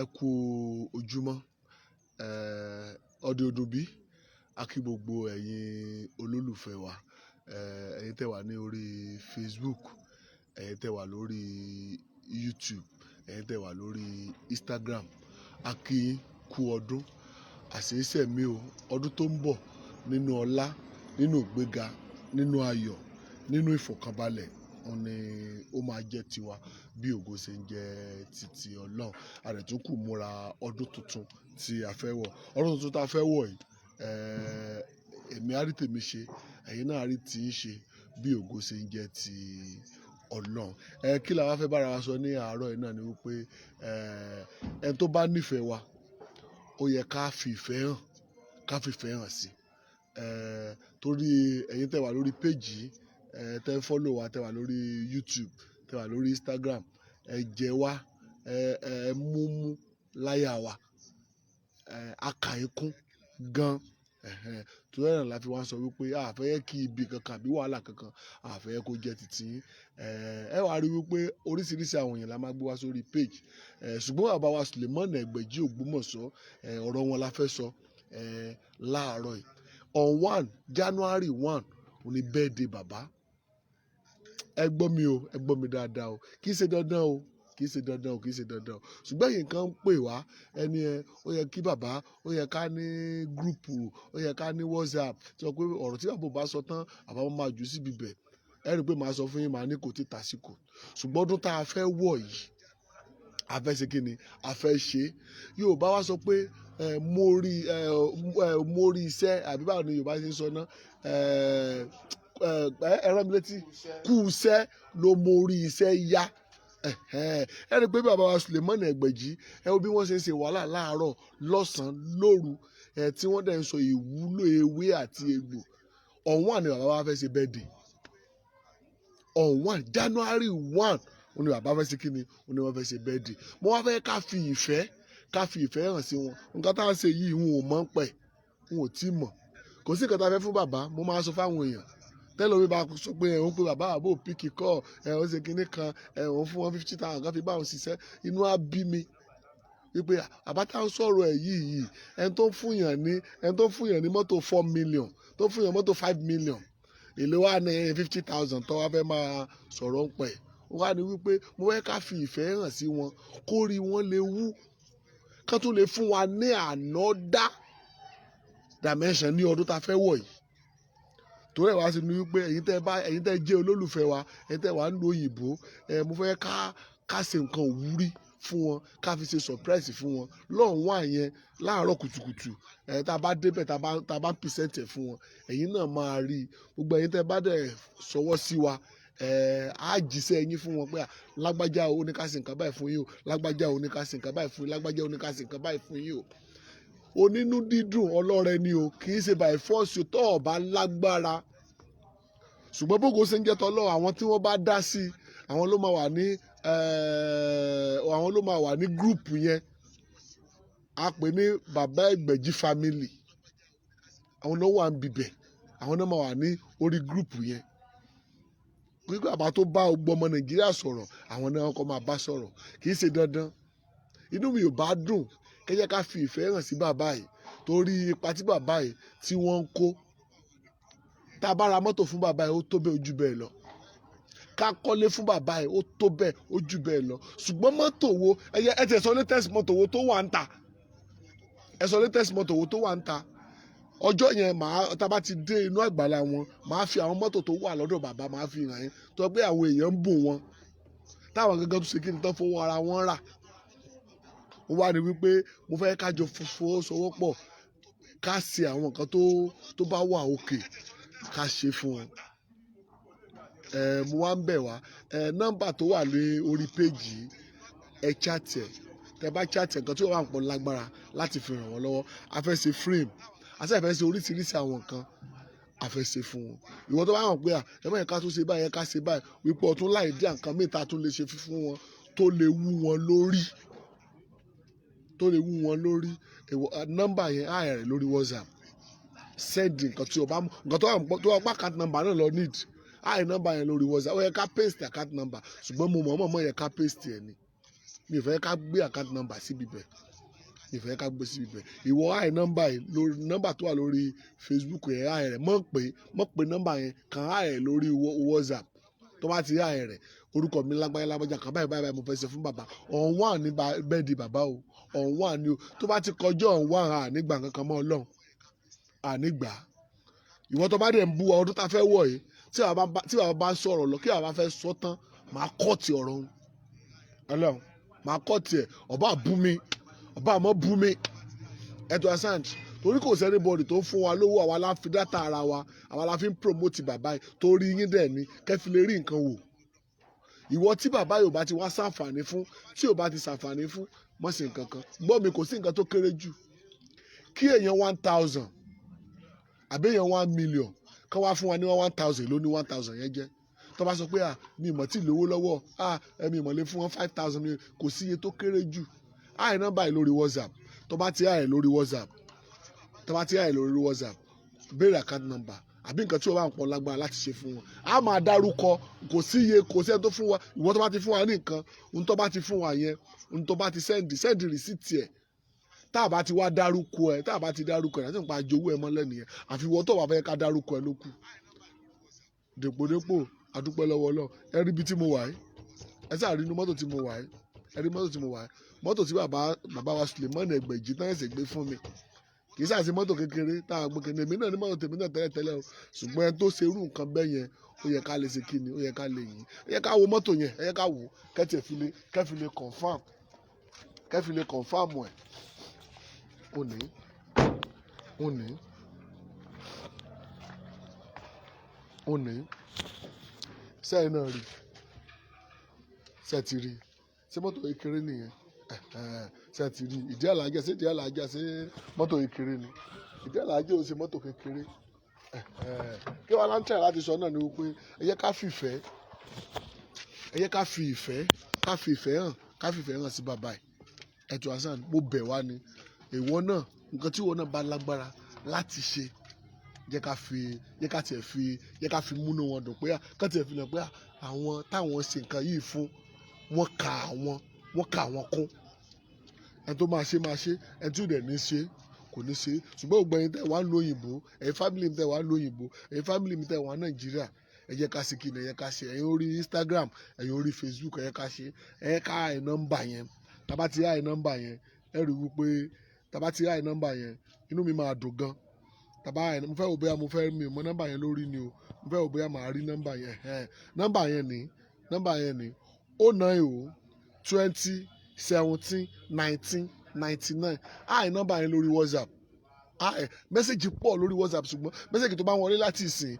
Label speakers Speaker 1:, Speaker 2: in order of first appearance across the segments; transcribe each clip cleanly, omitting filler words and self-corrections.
Speaker 1: ẹ kú ojúmọ́ ọdẹ odò bí a kí gbogbo ẹ̀yin olólùfẹ́ wa ẹ̀yin tẹ́ wà ní orí Facebook, ẹ̀yin tẹ́ wà lórí YouTube, ẹ̀yin tẹ́ wà lórí Instagram. A kí kú ọdún àṣeyíṣẹ́ mi o, ọdún tó ń bọ̀ nínú ọlá, nínú ìgbéga, nínú ayọ̀, nínú ìfọ̀kànbalẹ̀ òun ni ó máa jẹ́ tiwa bí ògo ṣe ń jẹ́ titi Ọlọ́run. A dẹ̀ tún kù múra ọdún tuntun tí a fẹ́ wọ̀. Ọdún tuntun tá a fẹ́ wọ̀ yìí, èmi á rí tèmi ṣe, ẹ̀yin náà á rí tí ń ṣe bí ògo ṣe ń jẹ́ ti Ọlọ́run. Kí la wá fẹ́ bára wa sọ ní àárọ̀ yìí náà ni wípé ẹni tó bá nífẹ̀ẹ́ wa ó yẹ ká fi ìfẹ́ hàn, ká fi ìfẹ́ hàn sí. Torí ẹ̀yin tẹ́ wà lórí péjì, tẹ́ ń fọ́lò wa, tẹ́ wà lórí YouTube, tẹ́ wà lórí Instagram, ẹ jẹ wá, ẹ múmú láyà wa, akàyínkún gan. Torí ẹ̀ràn la fi wá sọ wípé a fẹ́ yẹ kí ibi kankan àbí wàhálà kankan a fẹ́ yẹ kó jẹ́ titi yín. Ẹ wá rí wípé oríṣiríṣi àwọn èèyàn la máa gbé wá sórí page, ṣùgbọ́n bàbá wa Suleiman Egbeji Ogbomoso, ọ̀rọ̀ wọn la fẹ́ sọ láàárọ̀ yìí. On January 1 òní birthday bàbá. Ẹ gbọ́ mi o, ẹ gbọ́ mi dáadáa o, kì í ṣe dandan o, kì í ṣe dandan o, kì í ṣe dandan o, ṣùgbọ́n èyí kan ń pè wá ẹni ó yẹ kí bàbá, ó yẹ ká ní gúrùpù, ó yẹ ká ní WhatsApp, sọ pé ọ̀rọ̀ tí bàbá bá sọ tán àbá máa jù síbi bẹ̀. Ẹ rí i pé màá sọ fún yín, màá ní kò tí ì tàsíkò, ṣùgbọ́n ọdún tá a fẹ́ wọ̀ yìí a fẹ́ ṣe kí ni a fẹ́ ṣe. Yorùbá wá sọ pé mo rí iṣẹ́, àbí báwo ni Yorùbá ṣe ń sọ náà, ẹ̀rọ mi létí, kú iṣẹ́ ló mórí iṣẹ́ yá. Ẹ rí i pé bàbá wa Suleiman Egbeji, ẹ wo bí wọ́n ṣe ń ṣe wàhálà láàárọ̀ lọ́sàn-án lóru, tí wọ́n dẹ̀ ń sọ ìwúlò ewé àti egbò. On ni bàbá wa fẹ́ ṣe birthday. On January 1 òun ni bàbá fẹ́ ṣe kí ni, òun ni wọ́n fẹ́ ṣe birthday. Mo wá fẹ́ ká fi ìfẹ́ hàn sí wọn. Nǹkan tá à ń ṣe yìí wọn ò mọ̀ ń pẹ̀, wọn ò tí mọ̀. Kò sí nǹkan tá a fẹ́ fún bàbá, mo máa sọ fáwọn èèyàn. Tẹ́lẹ̀ omi bá sọ pé òun pé bàbá àbò píkì kọ́, ó ṣe kinní kan, òun fún wọn 50,000 kan fi bá òun ṣiṣẹ́, inú á bí mi wípé àbátá ń sọ̀rọ̀ ẹ̀ yìí, ẹni tó ń fún yàn ní mọ́tò 4 million, tó fún yàn mọ́tò 5 million, èlé wa ní 50,000 tó wá fẹ́ máa sọ̀rọ̀ ń pẹ̀. Wá ní wípé mo fẹ́ ká fi ìfẹ́ hàn sí wọn, kó rí wọn lè wú, kán tún lè fún wa ní another dimension ní ọdún tá a fẹ́ wọ̀ yìí. Torí ẹ̀ wá sí ni wípé ẹ̀yin tẹ́ jẹ́ olólùfẹ́ wa, ẹ̀yin tẹ́ wà ń lo òyìnbó, mo fẹ́ ká ṣe nǹkan òwúrí fún wọn, ká fi ṣe surprise fún wọn lọ́hùn wá yẹn láàárọ̀ kùtùkùtù. Tá a bá débẹ̀, tá a bá present ẹ̀ fún wọn, ẹ̀yin náà máa rí i. Gbogbo ẹ̀yin tẹ́ bá dẹ̀ sọwọ́ sí wa, á jíṣẹ́ yín fún wọn pé lágbájá o ní ká ṣe nǹkan báyìí fún yín o, lágbájá o ní ká ṣe nǹkan báyìí fún yín, lágbájá o ní ká ṣe nǹkan báyìí fún yín o. Onínú dídùn ọlọ́rẹ ni o, kì í ṣe by force tó o bá lágbára. Ṣùgbọ́n bógo ṣe ń jẹ́ tọ́lọ́, àwọn tí wọ́n bá dá sí i, àwọn ló máa wà ní gúrùpù yẹn. A pè ní bàbá Egbeji family. Àwọn ló wà ń bibẹ̀, àwọn náà máa wà ní orí gúrùpù yẹn. Gbígbà bàbá tó bá gbogbo ọmọ Nàìjíríà sọ̀rọ̀, àwọn náà kọ́ máa bá sọ̀rọ̀, kì í ṣe dandan. Inú mi ò bá dùn kẹ́jẹ́ ká fi ìfẹ́ hàn sí bàbá yìí, torí ipa tí bàbá yìí tí wọ́n ń kó. Tá a bá ra mọ́tò fún bàbá yìí ó tó bẹ́ẹ̀, ó jù bẹ́ẹ̀ lọ. Ká kọ́lé fún bàbá yìí ó tó bẹ́ẹ̀, ó jù bẹ́ẹ̀ lọ. Ṣùgbọ́n mọ́tò wo, ẹ tẹ̀ sọ latest mọ́tò wo tó wà ń ta. Ẹ sọ latest mọ́tò wo tó wà ń ta. Ọjọ́ yẹn tá a bá ti dé inú àgbàlá wọn, màá fi àwọn mọ́tò tó wà lọ́dọ̀ bàbá màá fi hàn yín. Tó pé àwọn èèyàn ń bùn wọn, táwọn gangan tó ṣe kí ni tán fowó ara wọn rà. Ó wá ní wípé mo fẹ́ ká jọ fọwọ́sowọ́pọ̀, ká ṣe àwọn nǹkan tó bá wà òkè, ká ṣe fún wọn. Mo wá ń bẹ̀ wá, nọ́mbà tó wà ní orí péjì ẹ chat ẹ̀. Tẹ́ bá chat ẹ̀, nǹkan tí wọ́n wà ń pọ̀ lágbára láti fi ràn wọ́n lọ́wọ́. A fẹ́ ṣe frame, a sì fẹ́ ṣe oríṣiríṣi àwọn nǹkan a fẹ́ ṣe fún wọn. Ìwọ tó bá hàn pé ẹ má yẹ ká tún ṣe báyìí, ká ṣe báyìí, wípé ọtún láì dí nǹkan mìíràn tún lè ṣe fún wọn tó lè wú wọn lórí. Nọ́mbà yẹn á rẹ̀ lórí WhatsApp. Send nǹkan tí o bá mọ̀, nǹkan tó wà pa account number náà lọ need. Á rẹ̀ nọ́mbà yẹn lórí WhatsApp. Ó yẹ ká paste account number, ṣùgbọ́n mo mọ̀ yẹ ká paste ẹ̀ ni. mi ò fẹ́ ká gbé account number síbi bẹ̀ mi ò fẹ́ ká gbé síbi bẹ̀ ìwọ àì nọ́mbà yìí lórí nọ́mbà tó wà lórí Facebook yẹn àì rẹ̀ mọ̀ pé nọ́mbà yẹn kàn àì lórí WhatsApp tó bá ti àì rẹ̀ orúkọ mi lágbájá kan báyìí mo fẹ́ ṣe fún bàbá ọ̀hún ní bẹ́ẹ̀ di bàbá o ọ̀hún ní o tó bá ti kọjọ́ ọ̀hún ànígbà kankan mọ́ Ọlọ́run ànígbà ìwọ tó bá dẹ̀ ń bú ọdún tá fẹ́ wọ̀ yìí tí bàbá bá sọ̀rọ̀ lọ kí bàbá fẹ́ sọ tán máa kọ́ ti ọ̀rọ̀ òun Ọlọ́run máa kọ́ tiẹ̀ ọba bú mi ọba àmọ́ bú mi ẹ̀tọ́ asant torí kò sẹ́ni bọ́ọ̀dì tó fún wa lówó àwa la fi dátà ara wa àwa la fi ń promote bàbá yìí torí yín dẹ̀ ni kẹ́fì lè rí nǹkan wò ìwọ tí bàbá yóò bá ti wá ṣàǹfààní fún tí yóò bá ti ṣàǹfààní fún mọ̀ sí nǹkan kan gbọ́ mi kò sí nǹkan tó kéré jù kí èèyàn 1000 àbí èèyàn 1 million kán wá fún wa ní 1000 ló ní 1000 yẹn jẹ́ tó bá sọ pé mi ìmọ̀ tí lówó lọ́wọ́ ẹ̀mí ìmọ̀lẹ́ fún wọn 5000 kò sí iye tó kéré jù àì nọ́mbà yìí lórí WhatsApp tó bá ti àì lórí WhatsApp béèrè account number àbí nǹkan tí o bá ń pọ̀ lágbára láti ṣe fún wọn a máa dárúkọ kò sí iye kò sí ẹni tó fún wa ìwọ tó bá ti fún wa ní nǹkan ohun tó bá ti fún wa yẹn ohun tó bá ti sẹ́ndì rìsíìtì ẹ̀ tá a bá ti wá dárúkọ ẹ̀ láti nípa àjòwò ẹ̀ mọ́lẹ̀ nìyẹn àfi ìwọ tó wà fẹ́ ká dárúkọ ẹ̀ ló kù dèpòdépò adúpẹ́ lọ́wọ́ Ọlọ́run ẹ rí ibi tí mo wà yìí ẹ sáà rí inú mọ́tò tí mo wà yìí ẹ rí mọ́tò tí mo wà yìí mọ́tò tí bàbá wa Suleiman Egbeji tán ẹ̀sẹ̀ gbé fún mi kì í sáà sí mọ́tò kékeré tá a gbé kékeré èmi náà ní mọ́tò tèmi náà tẹ́lẹ̀ o ṣùgbọ́n ẹni tó ṣe irú nǹkan bẹ́ẹ̀ yẹn ó yẹ ká lè ṣe kíni ó yẹ ká lè yìn ó yẹ ká wo mọ́tò yẹn ẹ yẹ ká wò kẹ́fì lè confam ẹ̀ òní sẹ́yìn náà rí sẹ́ẹ̀tì rí ṣé mọ́tò kékeré nìyẹn sẹ́ẹ̀tì rí ìdí àlàájá ṣé mọ́tò kékeré ni ìdí àlàájá ò ṣe mọ́tò kékeré kí wàá láǹtẹ̀ láti sọ náà ni wípé ẹ yẹ ká fi ìfẹ́ hàn sí bàbá ẹ̀ ẹ̀tọ́ hasan mo bẹ̀ wá ni èèwọ̀ náà nǹkan tí ìwọ náà bá lágbára láti ṣe jẹ́ ká fi múnú wọn dùn pé ká tiẹ̀ fi lọ pé àwọn táwọn ṣe nǹkan yìí fún wọn kà àwọn kún ẹni tó máa ṣe ẹni tí ò dẹ̀ ní ṣe kò ní ṣe ṣùgbọ́n ògbọ́n ẹ̀yin tẹ̀ wá ń lo òyìnbó ẹ̀yin fámìlì mi tẹ̀ wá ń lo òyìnbó ẹ̀yin fámìlì mi tẹ̀ wá Nàìjíríà ẹ jẹ́ ká ṣe kíni ẹ jẹ́ ká ṣe ẹ̀yin orí Instagram ẹ̀yin orí Facebook ẹ jẹ́ ká ṣe ẹ jẹ́ ká àì nọ́mbà yẹn tàbá ti àì nọ́mbà yẹn ẹ rí wípé tàbá ti àì nọ́mbà yẹn inú mi máa dùn gan tàbá àì mo fẹ́ wò bóyá mi ò mọ nọ́mbà yẹn lórí ni o mo fẹ́ wò bóyá màá rí nọ́mbà yẹn nọ́mbà yẹn ni 090 20 17 19 99 àì nọ́mbà yẹn lórí WhatsApp mẹ́sẹ̀gì pọ̀ lórí WhatsApp ṣùgbọ́n mẹ́sẹ̀gì tó bá wọlé láti ìsìn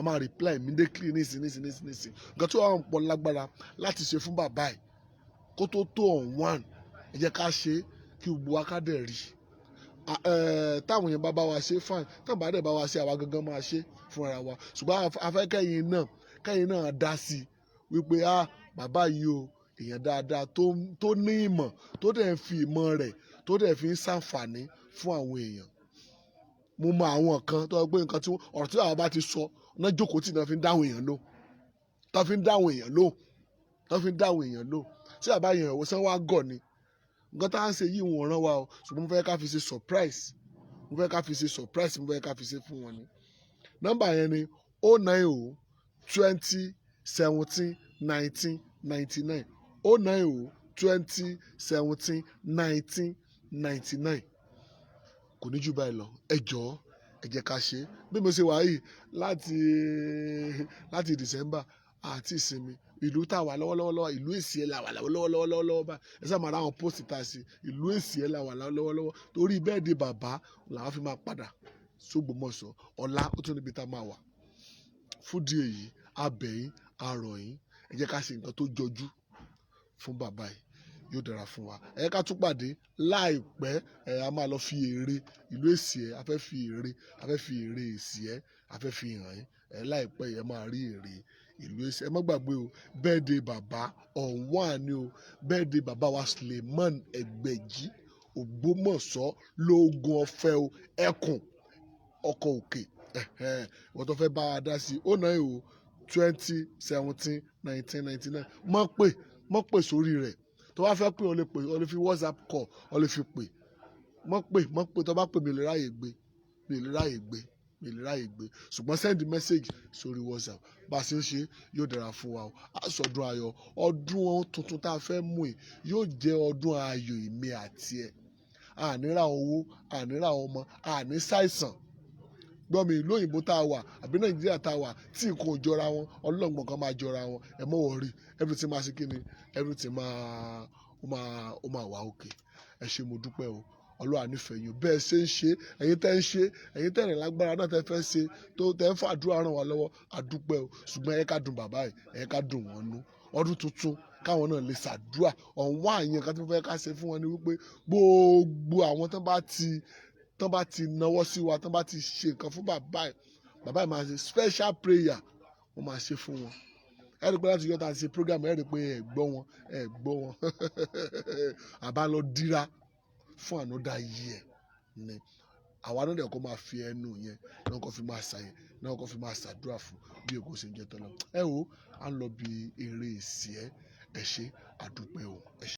Speaker 1: màá reply immediately nísìn nǹkan tí wọ́n pọ̀ lágbára láti ṣe fún bàbá ẹ̀ kó tó on ẹ jẹ́ ká ṣe kí gbogbo wa ká dẹ̀ rí táwọn èèyàn bá wa ṣe fine táwọn bá dẹ̀ bá wa ṣe àwa gangan máa ṣe fún ara wa ṣùgbọ́n afẹ́ kẹ́yìn náà dá sí i wípé bàbá yìí o èèyàn dáadáa tó ní ìmọ̀ tó dẹ̀ ń fi ìmọ̀ rẹ̀ tó dẹ̀ fi ń ṣàǹfààní fún àwọn èèyàn mo mọ àwọn kan tó gbé nǹkan tí ọ̀rọ̀ tí àwọn bá ti sọ náà jókòó tì náà fi ń dáhùn èèyàn lò tí àbá yẹn ìwòsàn wa gọ̀ ni nǹkan tá à ń ṣe yìí wọ́n rán wa o ṣùgbọ́n mo fẹ́ ká fi ṣe surprise mo fẹ́ ká fi ṣe fún wọn ni nọ́mbà yẹn ni 090 20 17 19 99 090 20 17 19 99 kò ní jù báyìí lọ ẹ jọ̀ọ́ ẹ jẹ́ ká ṣe bí mo ṣe wà yìí láti December àti ìsinmi ìlú tá a wà lọ́wọ́lọ́wọ́ ìlú Èsìẹ́ la wà lọ́wọ́lọ́wọ́ bá ẹ sábà máa ra àwọn pósìtì tá a sí ìlú Èsìẹ́ la wà lọ́wọ́lọ́wọ́ torí bẹ́ẹ̀ de bàbá làwọn fi máa padà s'Ógbómọ̀ṣọ́ ọ̀la ó tún níbi tá a máa wà fúdìí èyí abẹ́yìn arọ̀yìn ẹ jẹ́ ká ṣe nǹkan tó jọjú fún bàbá yìí yóò dára fún wa ẹ ká tún pàdé láìpẹ́ a máa lọ fi èrè ìlú Èsìẹ́ a fẹ́ fi èrè Èsìẹ́ a fẹ́ fi hàn yín láìpẹ́ yẹn máa rí èrè ìlú Èsìẹ́ ẹ má gbàgbé o birthday bàbá ọ̀wọ́n àní o birthday bàbá wa Suleiman Egbeji Ògbómọ̀ṣọ́ lóògùn ọ̀fẹ́ o ẹkùn ọkọ̀ òkè wọ́n tó fẹ́ bá wa dá sí 090 20 17 19 99 mọ́ pè sórí rẹ̀ tó bá fẹ́ pè ọ lè fi WhatsApp call ọ lè fi pè mọ́ pè tó bá pè mí lè ráyè gbé ṣùgbọ́n send message sórí WhatsApp bá a ṣe ń ṣe yóò dára fún wa o àsọdún ayọ̀ ọdún tuntun tá a fẹ́ mú yìí yóò jẹ́ ọdún ayọ̀ èmi àti ẹ̀ ànírà owó ànírà ọmọ àní ṣàìsàn gbọ́mi ìlú òyìnbó tá a wà àbí Nàìjíríà tá a wà tí nǹkan ò jọra wọn ọlọ́gbọ̀n kan máa jọra wọn ẹ mọ̀ wọ́n rí everything máa ṣe kí ni everything ó máa wà òkè ẹ ṣé mo dúpẹ́ o Ọlọ́run nífẹ̀ẹ́ yín bẹ́ẹ̀ ṣe ń ṣe ẹ̀yin tẹ́ ń ṣe ẹ̀yin tẹ́ rìn lágbára náà tẹ́ fẹ́ ṣe tó tẹ́ ń fàdúrà ràn wá lọ́wọ́ àdúpẹ́ o ṣùgbọ́n ẹ ká dùn bàbá yìí ẹ ká dùn wọ́n nú ọdún tuntun káwọn náà lè ṣàdúrà ọ̀wọ́n àyàn kan tó fẹ́ ká ṣe fún wọn ni wípé gbogbo àwọn tán bá ti nawọ́ sí wa tán bá ti ṣe nǹkan fún bàbá yìí máa ṣe special prayer wọ́n máa ṣe fún wọn ẹ rí i pé láti yọ tá a ṣe program ẹ rí i pé ẹ gbọ́ wọn àbá lọ dira fún another year ni àwa náà dẹ̀ kó máa fi ẹnu yẹn náà kó fi máa ṣàyẹ̀ náà kó fi máa ṣàdúrà fún bí èkó ṣe ń jẹ́ tọ́lọ́ ẹ wo à ń lọ bí eré ìsì ẹ ṣé àdúpẹ́ o ẹ ṣé.